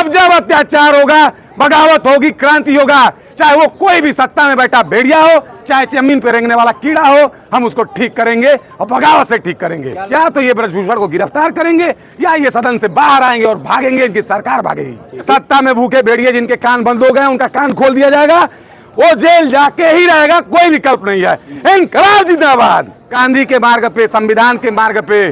जब जब अत्याचार होगा, बगावत होगी, क्रांति होगा, चाहे वो कोई भी सत्ता में बैठा भेड़िया हो, चाहे जमीन पे रेंगने वाला कीड़ा हो, हम उसको ठीक करेंगे और बगावत से ठीक करेंगे। या तो ये ब्रजभूषण को गिरफ्तार करेंगे या ये सदन से बाहर आएंगे और भागेंगे, इनकी सरकार भागेगी। सत्ता में भूखे भेड़िए जिनके कान बंद हो गए, उनका कान खोल दिया जाएगा, वो जेल जाके ही रहेगा, कोई विकल्प नहीं है। इनकलाब जिंदाबाद। गांधी के मार्ग पे, संविधान के मार्ग पे,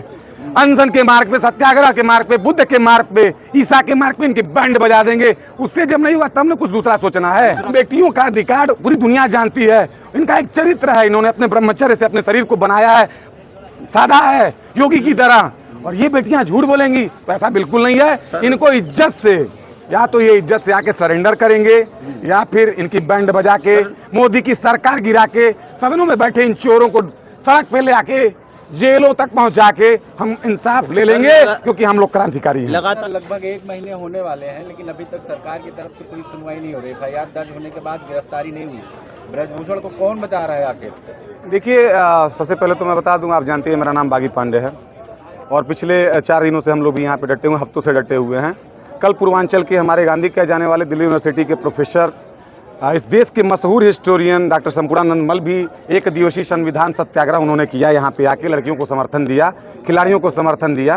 अनशन के मार्ग पे, सत्याग्रह के मार्ग पे, बुद्ध के मार्ग पे, ईसा के मार्ग पे इनकी बैंड बजा देंगे। उससे जब नहीं हुआ तब ने कुछ दूसरा सोचना है। बेटियों का रिकॉर्ड पूरी दुनिया जानती है, इनका एक चरित्र है, इन्होंने अपने ब्रह्मचर्य से अपने शरीर को बनाया है, साधा है योगी की तरह। और ये बेटियां झूठ बोलेंगी तो ऐसा बिल्कुल नहीं है। इनको इज्जत से, या तो ये इज्जत से आके सरेंडर करेंगे या फिर इनकी बैंड बजा के मोदी की सरकार गिरा के सदनों में बैठे इन चोरों को सड़क पे ले आके जेलों तक पहुंचा के हम इंसाफ ले लेंगे, क्योंकि हम लोग क्रांतिकारी हैं। लगातार लगभग 1 महीने होने वाले हैं, लेकिन अभी तक सरकार की तरफ से कोई सुनवाई नहीं हो रही। FIR दर्ज होने के बाद गिरफ्तारी नहीं हुई। ब्रजभूषण को कौन बचा रहा है आखिर? देखिए, सबसे पहले तो मैं बता दूं, आप जानते हैं मेरा नाम बागी पांडे है और पिछले 4 दिनों से हम लोग यहाँ पे डटे हुए, हफ्तों से डटे हुए हैं। कल पूर्वांचल के हमारे गांधी कहे जाने वाले दिल्ली यूनिवर्सिटी के प्रोफेसर, इस देश के मशहूर हिस्टोरियन डॉक्टर संपूर्णानंद मल भी एक दिवसीय संविधान सत्याग्रह उन्होंने किया, यहाँ पे आके लड़कियों को समर्थन दिया, खिलाड़ियों को समर्थन दिया।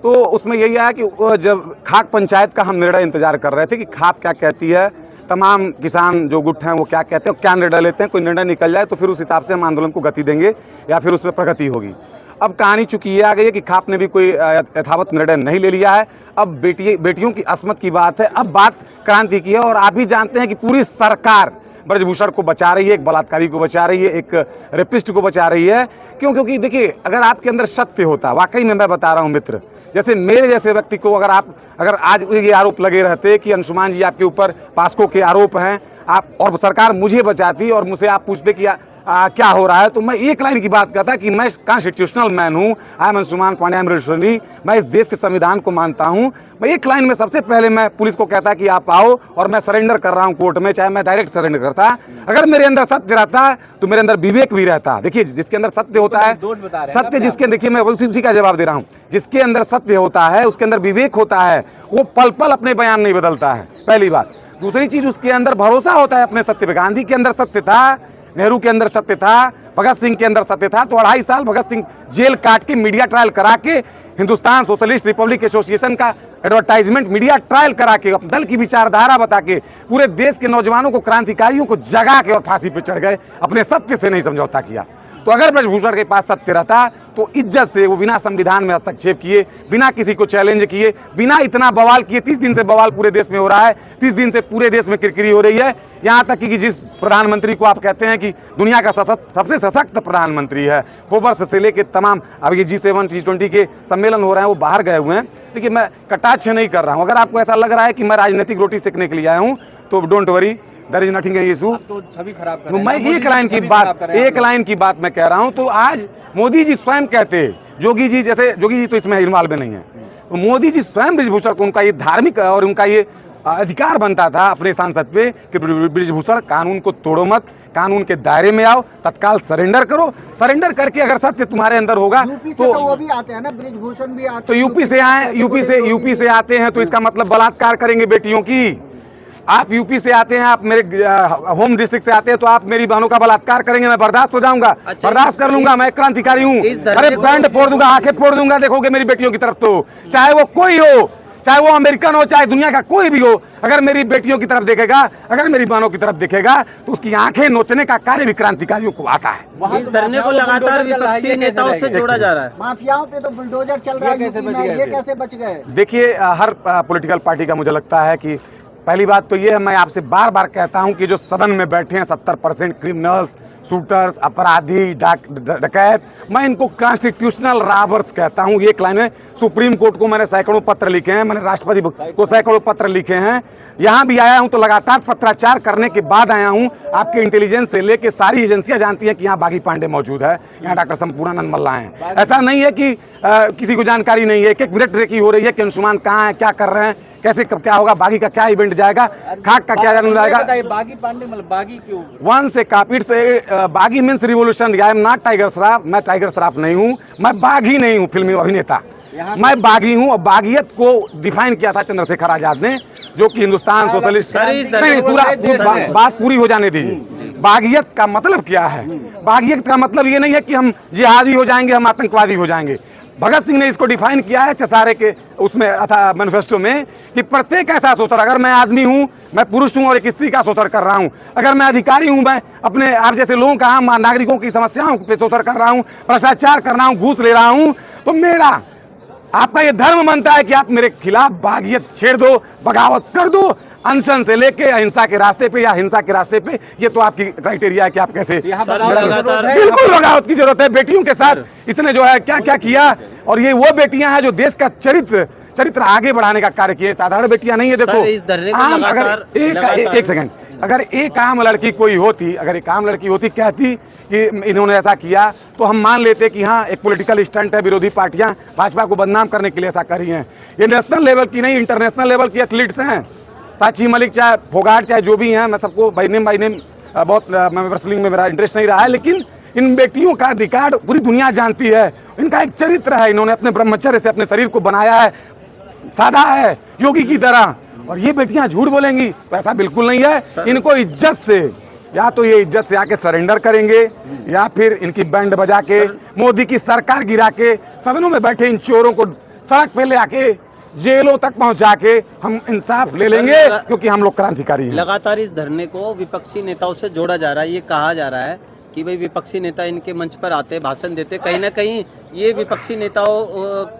तो उसमें यही आया कि जब खाक पंचायत का हम निर्णय इंतजार कर रहे थे कि खाप क्या कहती है, तमाम किसान जो गुट हैं वो क्या कहते हैं, क्या निर्णय लेते हैं, कोई निर्णय निकल जाए तो फिर उस हिसाब से हम आंदोलन को गति देंगे या फिर उसमें प्रगति होगी। अब कहानी चूंकि ये आ गई है कि खाप ने भी कोई यथावत निर्णय नहीं ले लिया है। अब बेटियों की असमत की बात है, अब बात क्रांति की है। और आप भी जानते हैं कि पूरी सरकार ब्रजभूषण को बचा रही है, एक बलात्कारी को बचा रही है, एक रेपिस्ट को बचा रही है। क्यों? क्योंकि देखिए, अगर आपके अंदर सत्य होता, वाकई में मैं बता रहा हूँ मित्र, जैसे मेरे जैसे व्यक्ति को अगर आज ये आरोप लगे रहते कि अंशुमान जी आपके ऊपर पास्को के आरोप हैं, आप और सरकार मुझे बचाती और मुझसे आप पूछते कि क्या हो रहा है, तो मैं एक लाइन की बात करता कि मैं कॉन्स्टिट्यूशनल मैन हूँ, I am Anshuman Pandey, I am revolutionary, मैं इस देश के संविधान को मानता हूँ। मैं एक लाइन में सबसे पहले मैं पुलिस को कहता कि आप आओ और मैं सरेंडर कर रहा हूँ कोर्ट में, चाहे मैं डायरेक्ट सरेंडर करता। अगर मेरे अंदर सत्य रहता तो मेरे अंदर विवेक भी रहता। देखिए, जिसके अंदर सत्य होता है, सत्य जिसके, देखिए मैं उसी का जवाब दे रहा हूँ, जिसके अंदर सत्य होता है, उसके अंदर विवेक होता है, वो पल पल अपने बयान नहीं बदलता है, पहली बात। दूसरी चीज, उसके अंदर भरोसा होता है अपने सत्य पे। गांधी के अंदर सत्य था, नेहरू के अंदर सत्य था, भगत सिंह के अंदर सत्य था। तो 2.5 साल भगत सिंह जेल काट के मीडिया ट्रायल करा के, हिंदुस्तान सोशलिस्ट रिपब्लिक एसोसिएशन का एडवर्टाइजमेंट मीडिया ट्रायल करा के, दल की विचारधारा बता के पूरे देश के नौजवानों को, क्रांतिकारियों को जगा के और फांसी पे चढ़ गए, अपने सत्य से नहीं समझौता किया। तो अगर ब्रजभूषण के पास सत्य रहता तो इज्जत से वो बिना संविधान में हस्तक्षेप किए, बिना किसी को चैलेंज किए, बिना इतना बवाल किए, 30 दिन से बवाल पूरे देश में हो रहा है, 30 दिन से पूरे देश में किरकिरी हो रही है। यहाँ तक कि जिस प्रधानमंत्री को आप कहते हैं कि दुनिया का सबसे सशक्त प्रधानमंत्री है, फोबर्स से लेके तमाम, अब ये G7 G20 के सम्मेलन हो रहे हैं, वो बाहर गए हुए हैं। देखिए, मैं कटाक्ष नहीं कर रहा हूँ। अगर आपको ऐसा लग रहा है कि मैं राजनीतिक रोटी सेकने के लिए आया हूँ तो don't worry, there is nothing issue. तो छवि खराब कर रहे हैं। मैं एक लाइन की बात मैं कह रहा हूँ। तो आज मोदी जी स्वयं कहते, जोगी जी तो इसमें इन्वॉल्व नहीं है, तो मोदी जी स्वयं ब्रजभूषण को, उनका ये धार्मिक और उनका ये अधिकार बनता था अपने सांसद पे कि ब्रजभूषण, कानून को तोड़ो मत, कानून के दायरे में आओ, तत्काल सरेंडर करो। सरेंडर करके अगर सत्य तुम्हारे अंदर होगा तो वो भी आते हैं ना, ब्रजभूषण भी आते। तो यूपी से आते हैं, तो इसका मतलब बलात्कार करेंगे बेटियों की। आप यूपी से आते हैं, आप मेरे होम डिस्ट्रिक्ट से आते हैं, तो आप मेरी बहनों का बलात्कार करेंगे, मैं बर्दाश्त हो जाऊंगा? अच्छा, बर्दाश्त कर लूंगा, मैं क्रांतिकारी हूँ। अरे बैंड फोड़ दूंगा, आंखें फोड़ दूंगा, देखोगे मेरी बेटियों की तरफ, तो चाहे वो कोई हो, चाहे वो अमेरिकन हो, चाहे दुनिया का कोई भी हो, अगर मेरी बेटियों की तरफ देखेगा, अगर मेरी बहनों की तरफ देखेगा, तो उसकी आंखें नोचने का कार्य भी क्रांतिकारियों को आता है। इस धरने को लगातार विपक्षी नेताओं से जोड़ा जा रहा है। माफियाओं पे तो बुलडोजर चल रहा है, ये कैसे बच गए? देखिए, हर पॉलिटिकल पार्टी का मुझे लगता है कि पहली बात तो ये है, मैं आपसे बार बार कहता हूं कि जो सदन में बैठे हैं 70% क्रिमिनल्स, शूटर्स, अपराधी, डकैत, मैं इनको कॉन्स्टिट्यूशनल रॉबर्स कहता हूं। एक लाइन में सुप्रीम कोर्ट को मैंने सैकड़ों पत्र लिखे हैं, मैंने राष्ट्रपति को सैकड़ों पत्र लिखे हैं, यहाँ भी आया हूं तो लगातार पत्राचार करने के बाद आया हूं। आपके इंटेलिजेंस से लेके सारी एजेंसियां जानती हैं कि यहाँ बागी पांडे मौजूद है, यहाँ डॉक्टर संपूर्णानंद मल्ला हैं। ऐसा नहीं है कि किसी को जानकारी नहीं है। एक मिनट रेकी हो रही है कि अंशुमान कहाँ है, क्या कर रहे हैं, कैसे कब क्या होगा, बागी का क्या इवेंट जाएगा, खाक का क्या जाएगा। बागी पांडे मतलब बागी क्यों? वन से कापिट से बागी means revolution. I am not tiger Shroff, मैं टाइगर श्रॉफ नहीं हूँ, मैं बागी नहीं हूँ फिल्मी अभिनेता, मैं बागी हूँ। और बागियत को डिफाइन किया था चंद्रशेखर आजाद ने। जो कि हिंदुस्तान सोशलिस्ट नहीं, बात पूरी हो जाने दीजिए। बागियत का मतलब क्या है? बागियत का मतलब ये नहीं है कि हम जिहादी हो जाएंगे, हम आतंकवादी हो जाएंगे। भगत सिंह ने इसको डिफाइन किया है चसारे के उसमें अथा मैनिफेस्टो में कि प्रत्येक ऐसा शोषण, अगर मैं आदमी हूं, मैं पुरुष हूं और एक स्त्री का शोषण कर रहा हूं, अगर मैं अधिकारी हूं, मैं अपने आप जैसे लोगों का, आम नागरिकों की समस्याओं पे शोषण कर रहा हूं, भ्रष्टाचार कर रहा हूं, घूस ले रहा हूं, तो मेरा आपका ये धर्म बनता है कि आप मेरे खिलाफ बागियत छेड़ दो, बगावत कर दो, अनशन से लेके अहिंसा के रास्ते पे या हिंसा के रास्ते पे। ये तो आपकी क्राइटेरिया है कि आप कैसे। बिल्कुल बगावत की जरूरत है। बेटियों के साथ इसने जो है क्या क्या किया, और ये वो बेटियां हैं जो देश का चरित्र आगे बढ़ाने का कार्य किए। साधारण बेटियां नहीं है। देखो एक सेकंड, अगर एक आम लड़की कोई होती, अगर एक आम लड़की होती कहती कि इन्होंने ऐसा किया, तो हम मान लेते कि हाँ एक पॉलिटिकल स्टंट है, विरोधी पार्टियां भाजपा को बदनाम करने के लिए ऐसा कर रही हैं। ये नेशनल लेवल की नहीं, इंटरनेशनल लेवल की एथलीट्स हैं। साक्षी मलिक चाहे फोगाट चाहे जो भी हैं, मैं सबको बाय नेम बहुत, मैं रेसलिंग में मेरा इंटरेस्ट नहीं रहा है, लेकिन इन बेटियों का रिकॉर्ड पूरी दुनिया जानती है। इनका एक चरित्र है, इन्होंने अपने ब्रह्मचर्य से अपने शरीर को बनाया है, साधा है, योगी की तरह। और ये बेटियां झूठ बोलेंगी तो ऐसा बिल्कुल नहीं है। इनको इज्जत से, या तो ये इज्जत से आके सरेंडर करेंगे, या फिर इनकी बैंड बजा के मोदी की सरकार गिरा के सदनों में बैठे इन चोरों को सड़क पे ले आके जेलों तक पहुंचा के हम इंसाफ ले लेंगे, क्योंकि हम लोग क्रांतिकारी हैं। लगातार इस धरने को विपक्षी नेताओं से जोड़ा जा रहा है। ये कहा जा रहा है कि भाई विपक्षी नेता इनके मंच पर आते, भाषण देते, कहीं ना कहीं ये विपक्षी नेताओं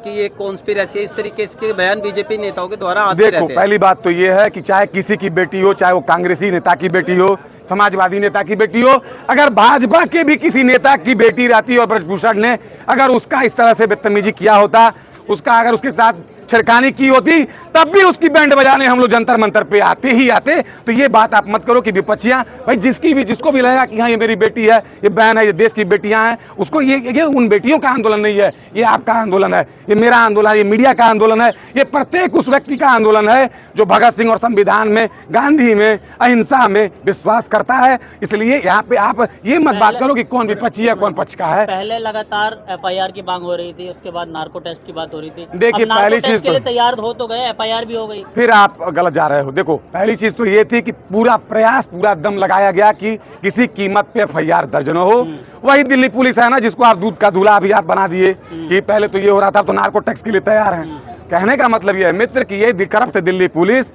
की एक कॉन्स्पिरेसी है, इस तरीके के बयान बीजेपी नेताओं के द्वारा आते रहते हैं। देखो, पहली बात तो ये है कि चाहे किसी की बेटी हो, चाहे वो कांग्रेसी नेता की बेटी हो, समाजवादी नेता की बेटी हो, अगर भाजपा के भी किसी नेता की बेटी रहती और ब्रजभूषण ने अगर उसका इस तरह से बदतमीजी किया होता, उसका अगर उसके साथ छिड़कानी की होती, तब भी उसकी बैंड बजाने हम लोग जंतर मंतर पे आते ही आते। तो ये बात आप मत करो कि विपक्षियां, भाई जिसको भी लगेगा कि हाँ ये मेरी बेटी है, ये बहन है, ये देश की बेटियां हैं, उसको ये उन बेटियों का आंदोलन नहीं है, ये आपका आंदोलन है, ये मेरा आंदोलन है, ये मीडिया का आंदोलन है, ये प्रत्येक उस व्यक्ति का आंदोलन है जो भगत सिंह और संविधान में, गांधी में, अहिंसा में विश्वास करता है। इसलिए यहाँ पे आप ये मत बात करो कि कौन विपक्षी है कौन पक्ष का है। पहले लगातार FIR की मांग हो रही थी, उसके बाद नार्को टेस्ट की बात हो रही थी। देखिए, पहली चीज के लिए तैयार हो तो गए, FIR भी हो गई, फिर आप गलत जा रहे हो। देखो, पहली चीज तो ये थी कि पूरा प्रयास, पूरा दम लगाया गया कि किसी कीमत पे FIR दर्ज न हो। वही दिल्ली पुलिस है ना जिसको आप दूध का दूल्हा अभी आप बना दिए कि पहले तो ये हो रहा था तो नार्को टैक्स के लिए तैयार हैं। कहने का मतलब ये है मित्र कि ये करप्ट दिल्ली पुलिस,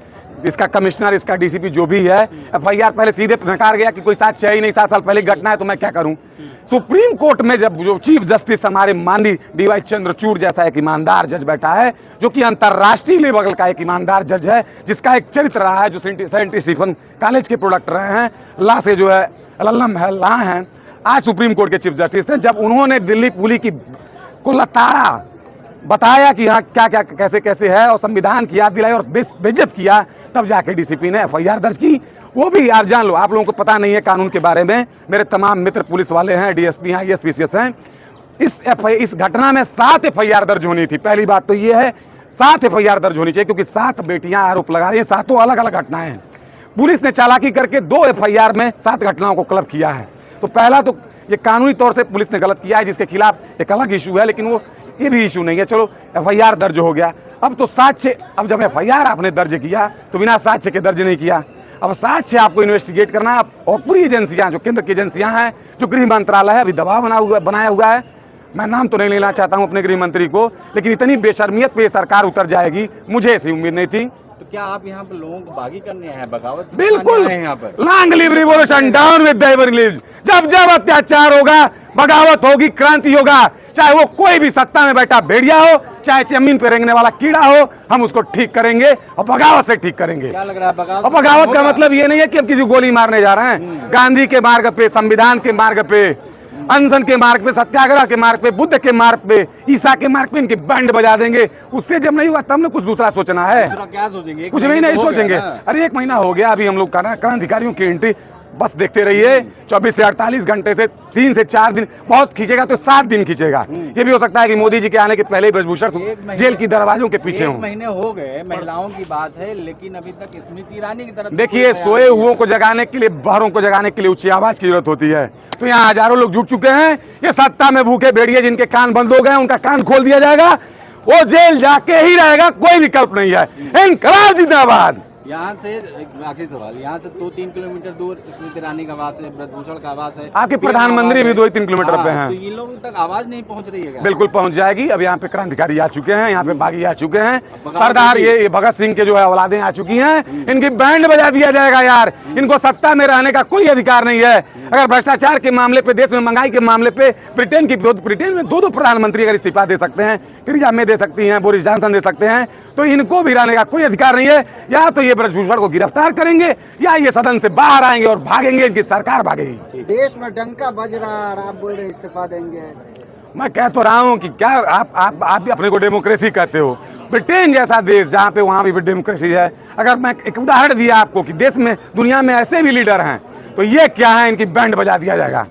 इसका कमिश्नर, इसका DCP जो भी है, FIR पहले सीधे नकार गया कि कोई साक्ष्य ही नहीं, 7 साल पहले घटना है तो मैं क्या करूं। सुप्रीम कोर्ट में जब जो चीफ जस्टिस हमारे माननीय DY चंद्रचूड़ जैसा एक ईमानदार जज बैठा है, जो कि अंतर्राष्ट्रीय लेवल का एक ईमानदार जज है, जिसका एक चरित्र रहा है, जो सेंट स्टीफन कॉलेज के प्रोडक्ट रहे हैं, ला से जो है अलम है, ला हैं, आज सुप्रीम कोर्ट के चीफ जस्टिस थे, जब उन्होंने दिल्ली पुलिस की को लताड़ा बताया कि हाँ क्या क्या कैसे कैसे है और संविधान की याद दिलाई और बेइज्जत किया, तब जाके DCP ने FIR दर्ज की। वो भी आप जान लो, आप लोगों को पता नहीं है कानून के बारे में, मेरे तमाम मित्र पुलिस वाले हैं, DSP हैं, ISPCS हैं, इस घटना में 7 FIR दर्ज होनी थी। पहली बात तो ये है 7 FIR दर्ज होनी चाहिए, क्योंकि 7 बेटियां आरोप लगा रही हैं, 7 अलग अलग घटनाएं हैं। पुलिस ने चालाकी करके 2 FIR में 7 घटनाओं को क्लब किया है। तो पहला तो ये कानूनी तौर से पुलिस ने गलत किया है, जिसके खिलाफ एक अलग इशू है, लेकिन वो ये भी इशू नहीं है। चलो FIR दर्ज हो गया, अब तो साक्ष्य, अब जब FIR आपने दर्ज किया तो बिना साक्ष्य के दर्ज नहीं किया, अब साक्ष्य आपको इन्वेस्टिगेट करना है। और पूरी एजेंसियां, जो केंद्र की एजेंसियां हैं, जो गृह मंत्रालय है, अभी दबाव बनाया हुआ है, मैं नाम तो नहीं लेना चाहता हूं अपने गृह मंत्री को, लेकिन इतनी बेशर्मियत पे सरकार उतर जाएगी मुझे ऐसी उम्मीद नहीं थी। तो क्या आप यहाँ पर लोगों को बागी करने हैं, बगावत? बिल्कुल, यहाँ पर long live revolution, down with the जब जब अत्याचार होगा, बगावत होगी, क्रांति होगा, चाहे वो कोई भी सत्ता में बैठा भेड़िया हो, चाहे जमीन पे रेंगने वाला कीड़ा हो, हम उसको ठीक करेंगे और बगावत से ठीक करेंगे। क्या लग रहा है बगावत? और बगावत का मतलब ये नहीं है कि हम किसी को गोली मारने जा रहे हैं। गांधी के मार्ग पे, संविधान के मार्ग पे, अनशन के मार्ग पे, सत्याग्रह के मार्ग पे, बुद्ध के मार्ग पे, ईसा के मार्ग पे इनकी बैंड बजा देंगे। उससे जब नहीं हुआ तब ना कुछ दूसरा सोचना है। क्या सोचेंगे? कुछ भी नहीं सोचेंगे। अरे 1 महीना हो गया अभी हम लोग का ना क्रांतिकारियों की एंट्री, बस देखते रहिए 24 से 48 घंटे से 3 से 4 दिन, बहुत खींचेगा तो 7 दिन खींचेगा। ये भी हो सकता है कि मोदी जी के आने के पहले ही ब्रजभूषण जेल की दरवाजों के पीछे हों। 1 महीने हो गए, महिलाओं की बात है, लेकिन अभी तक स्मृति ईरानी की तरफ देखिए, सोए हुओं को जगाने के लिए, बहरों को जगाने के लिए ऊंची आवाज की जरूरत होती है। तो यहाँ हजारों लोग जुट चुके हैं। ये सत्ता में भूखे भेड़िए जिनके कान बंद हो गए, उनका कान खोल दिया जाएगा, वो जेल जाके ही रहेगा, कोई विकल्प नहीं है। इनकलाब जिंदाबाद। यहाँ से एक आखिरी सवाल, यहाँ से 2-3 किलोमीटर दूर स्मृति ईरानी का आवास है, ब्रजभूषण का आवास है, आपके प्रधानमंत्री भी 2-3 किलोमीटर पे हैं। तो इन लोगों तक आवाज नहीं पहुंच रही है क्या? बिल्कुल पहुंच जाएगी। अब यहाँ पे क्रांतिकारी आ चुके हैं, यहाँ पे बागी आ चुके हैं, सरदार ये भगत सिंह के जो है औलादें आ चुकी हैं। इनकी बैंड बजा दिया जाएगा यार। इनको सत्ता में रहने का कोई अधिकार नहीं है। अगर भ्रष्टाचार के मामले पे, देश में महंगाई के मामले पे ब्रिटेन में 2 प्रधानमंत्री अगर इस्तीफा दे सकते हैं, टेरेसा मे दे सकती हैं, बोरिस जॉनसन दे सकते हैं, तो इनको भी रहने का कोई अधिकार नहीं है। या तो ये ब्रजभूषण को गिरफ्तार करेंगे या ये सदन से बाहर आएंगे और भागेंगे, इनकी सरकार भागेगी। देश में डंका बज रहा है और आप बोल रहे हैं इस्तीफा देंगे। मैं कह तो रहा हूं कि क्या आप भी अपने को डेमोक्रेसी कहते हो। ब्रिटेन जैसा देश जहां पे, वहां भी डेमोक्रेसी है। अगर मैं एक उदाहरण दिया आपको कि देश में, दुनिया में ऐसे भी लीडर हैं, तो ये क्या है, इनकी बैंड बजा दिया जाएगा।